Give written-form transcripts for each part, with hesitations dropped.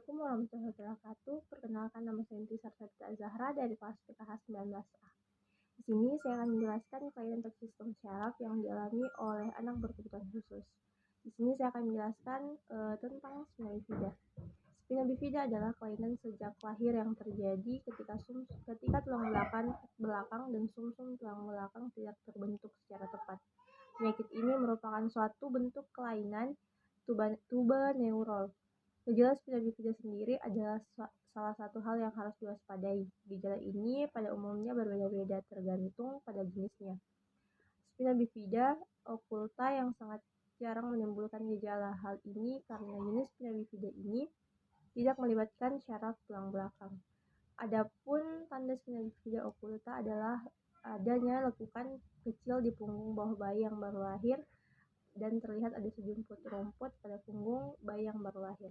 Assalamualaikum warahmatullahi wabarakatuh. Perkenalkan, nama saya Inti Sarsabita Zahra dari kelas PKH 19A. Di sini saya akan menjelaskan kelainan pada sistem syaraf yang dialami oleh anak berkebutuhan khusus. Di sini saya akan menjelaskan tentang spina bifida. Spina bifida adalah kelainan sejak lahir yang terjadi ketika tulang belakang dan sumsum tulang belakang tidak terbentuk secara tepat. Penyakit ini merupakan suatu bentuk kelainan tuberneurol. Gejala spina bifida sendiri adalah salah satu hal yang harus diwaspadai. Gejala ini pada umumnya berbeda-beda tergantung pada jenisnya. Spina bifida occulta yang sangat jarang menimbulkan gejala. Hal ini karena jenis spina bifida ini tidak melibatkan syaraf tulang belakang. Adapun tanda spina bifida occulta adalah adanya lekukan kecil di punggung bawah bayi yang baru lahir dan terlihat ada sejumput rumput pada punggung bayi yang baru lahir.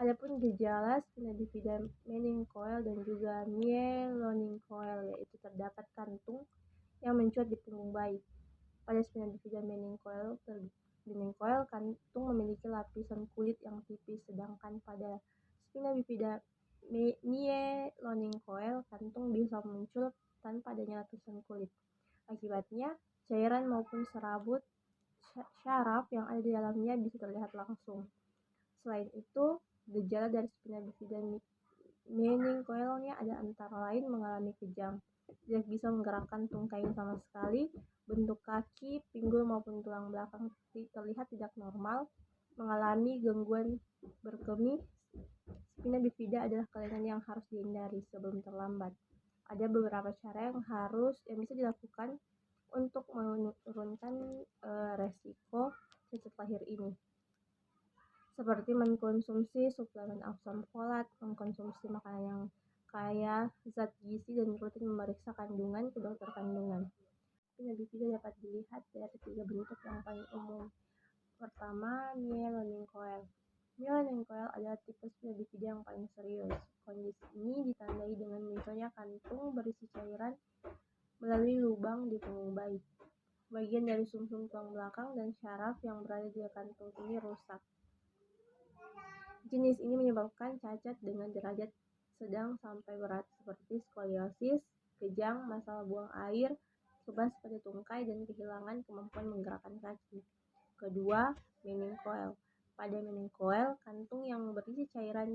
Adapun gejala spina bifida meningocoel dan juga myelonincoel, yaitu terdapat kantung yang mencuat di punggung bayi. Pada spina bifida meningocoel, kantung memiliki lapisan kulit yang tipis, sedangkan pada spina bifida myelonincoel, kantung bisa muncul tanpa adanya lapisan kulit. Akibatnya, cairan maupun serabut syaraf yang ada di dalamnya bisa terlihat langsung. Selain itu, gejala dari spina bifida meningocoelnya ada antara lain mengalami kejang, tidak bisa menggerakkan tungkainya sama sekali, bentuk kaki, pinggul maupun tulang belakang terlihat tidak normal, mengalami gangguan berkemih. Spina bifida adalah kelainan yang harus dihindari sebelum terlambat. Ada beberapa cara yang bisa dilakukan untuk menurunkan resiko cacat lahir ini, seperti mengkonsumsi suplemen asam folat, mengkonsumsi makanan yang kaya zat gizi, dan rutin memeriksa kandungan ke dokter kandungan. Spina bifida dapat dilihat dari 3 bentuk yang paling umum. Pertama, myelonincoel. Myelonincoel adalah tipe spina bifida yang paling serius. Kondisi ini ditandai dengan munculnya kantung berisi cairan melalui lubang di punggung bayi. Bagian dari sumsum tulang belakang dan syaraf yang berada di kantung ini rusak. Jenis ini menyebabkan cacat dengan derajat sedang sampai berat seperti skoliosis, kejang, masalah buang air, kebas pada tungkai, dan kehilangan kemampuan menggerakkan kaki. Kedua, meningocoel. Pada meningocoel, kantung yang berisi cairan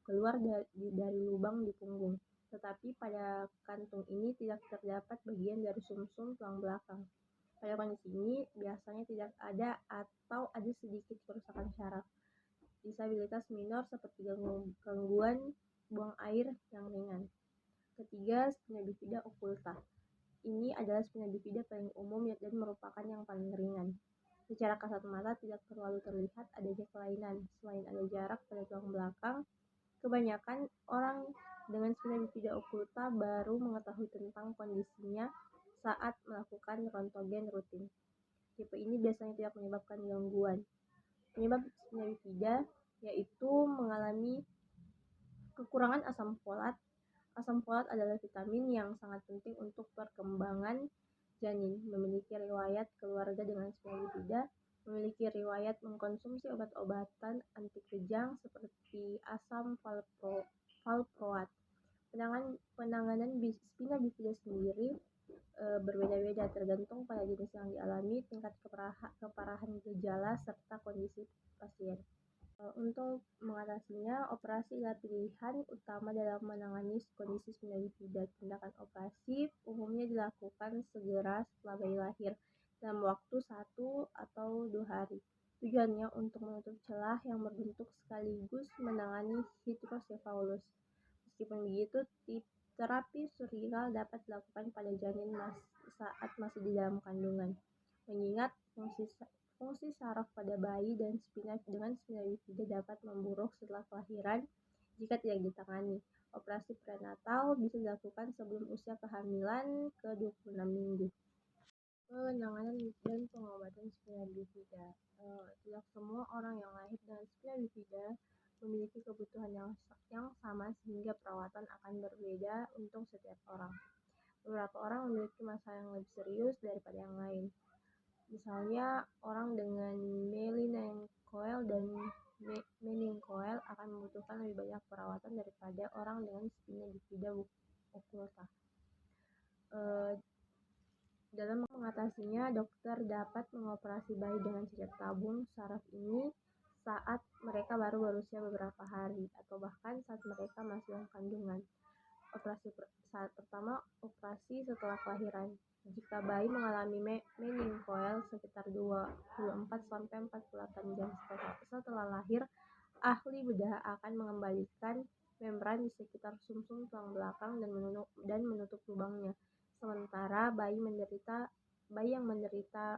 keluar dari lubang di punggung, tetapi pada kantung ini tidak terdapat bagian dari sumsum tulang belakang. Pada kondisi ini biasanya tidak ada atau ada sedikit kerusakan syaraf. Disabilitas minor seperti gangguan buang air yang ringan. Ketiga, spina bifida occulta. Ini adalah spina bifida paling umum dan merupakan yang paling ringan. Secara kasat mata tidak terlalu terlihat adanya kelainan. Selain ada jarak pada tulang belakang, kebanyakan orang dengan spina bifida occulta baru mengetahui tentang kondisinya saat melakukan röntgen rutin. Tipe ini biasanya tidak menyebabkan gangguan. Penyebab spina bifida yaitu mengalami kekurangan asam folat. Asam folat adalah vitamin yang sangat penting untuk perkembangan janin. Memiliki riwayat keluarga dengan spina bifida, memiliki riwayat mengkonsumsi obat-obatan anti kejang seperti asam valproat. Penanganan spina bifida sendiri berbeda-beda tergantung pada jenis yang dialami, tingkat keparahan gejala, serta kondisi pasien. Untuk mengatasinya, operasi adalah pilihan utama dalam menangani kondisi spina bifida. Tindakan operasi umumnya dilakukan segera setelah bayi lahir dalam waktu 1 atau 2 hari. Tujuannya untuk menutup celah yang berbentuk sekaligus menangani hidrosefalus. Meskipun begitu, terapi surgical dapat dilakukan pada janin saat masih di dalam kandungan, mengingat fungsi saraf pada bayi dengan spina bifida dapat memburuk setelah kelahiran jika tidak ditangani. Operasi prenatal bisa dilakukan sebelum usia kehamilan ke 26 minggu. Penanganan dan pengobatan spina bifida. Tidak semua orang yang lahir dengan spina bifida memiliki kebutuhan yang sama, sehingga perawatan akan berbeda untuk setiap orang. Beberapa orang memiliki masalah yang lebih serius daripada yang lain. Misalnya, orang dengan meningocoel dan meningocoel coel akan membutuhkan lebih banyak perawatan daripada orang dengan spina bifida occulta. Dalam mengatasinya, dokter dapat mengoperasi bayi dengan cacat tabung saraf ini saat mereka baru berusia beberapa hari atau bahkan saat mereka masih dalam kandungan. Saat pertama, operasi setelah kelahiran. Jika bayi mengalami meningocoel sekitar 24-48 jam setelah lahir, ahli bedah akan mengembalikan membran di sekitar sumsum tulang belakang dan menutup lubangnya. Sementara bayi yang menderita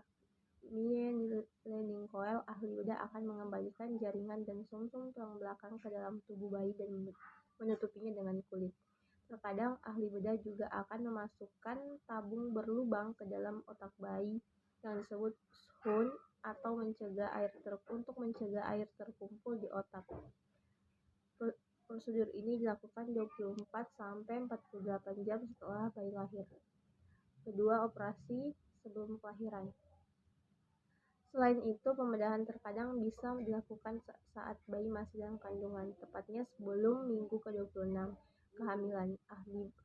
meningocoel, ahli bedah akan mengembalikan jaringan dan sumsum tulang belakang ke dalam tubuh bayi dan menutupinya dengan kulit. Terkadang ahli bedah juga akan memasukkan tabung berlubang ke dalam otak bayi yang disebut shunt atau untuk mencegah air terkumpul di otak. Prosedur ini dilakukan 24-48 jam setelah bayi lahir. Kedua, operasi sebelum kelahiran. Selain itu, pembedahan terkadang bisa dilakukan saat bayi masih dalam kandungan, tepatnya sebelum minggu ke-26 kehamilan.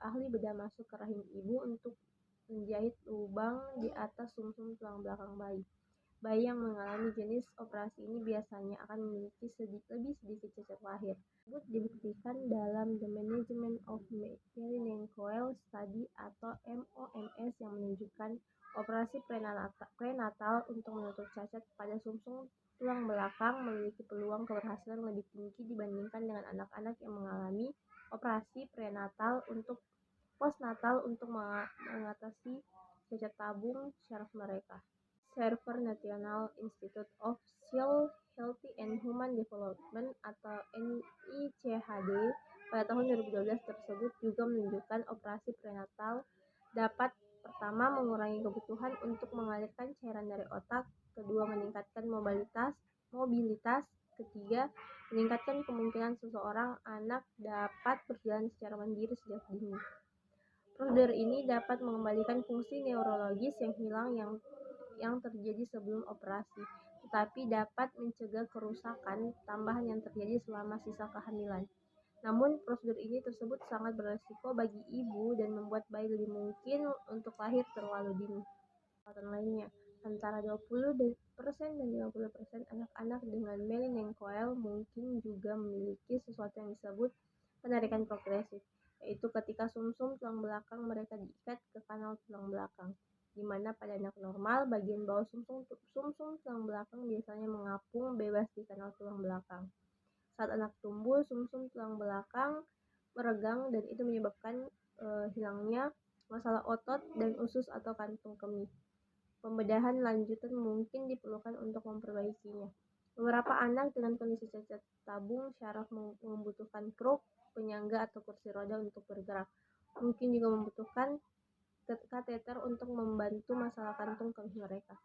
Ahli bedah masuk ke rahim ibu untuk menjahit lubang di atas sumsum tulang belakang bayi. Bayi yang mengalami jenis operasi ini biasanya akan memiliki lebih sedikit cacat lahir. Tersebut dibuktikan dalam The Management of Meningocoel Study atau MOMS yang menunjukkan operasi prenatal untuk menutup cacat pada sumsum tulang belakang memiliki peluang keberhasilan lebih tinggi dibandingkan dengan anak-anak yang mengalami operasi postnatal untuk mengatasi cacat tabung saraf mereka. Server National Institute of Child Health and Human Development atau NICHD pada tahun 2012 tersebut juga menunjukkan operasi prenatal dapat pertama mengurangi kebutuhan untuk mengalirkan cairan dari otak, kedua meningkatkan mobilitas, ketiga meningkatkan kemungkinan seseorang anak dapat berjalan secara mandiri sejak dini. Prosedur ini dapat mengembalikan fungsi neurologis yang hilang yang terjadi sebelum operasi, tetapi dapat mencegah kerusakan tambahan yang terjadi selama sisa kehamilan. Namun, prosedur ini tersebut sangat beresiko bagi ibu dan membuat bayi lebih mungkin untuk lahir terlalu dini. Perawatan lainnya, antara 20% dan 50% anak-anak dengan meningocoel mungkin juga memiliki sesuatu yang disebut penarikan progresif, yaitu ketika sumsum tulang belakang mereka diikat ke kanal tulang belakang, di mana pada anak normal bagian bawah sumsum tulang belakang biasanya mengapung bebas di kanal tulang belakang. Saat anak tumbuh, sumsum tulang belakang meregang dan itu menyebabkan hilangnya masalah otot dan usus atau kantung kemih. Pembedahan lanjutan mungkin diperlukan untuk memperbaikinya. Beberapa anak dengan kondisi cacat tabung saraf membutuhkan kruk, penyangga atau kursi roda untuk bergerak. Mungkin juga membutuhkan kateter untuk membantu masalah kantung kemih mereka.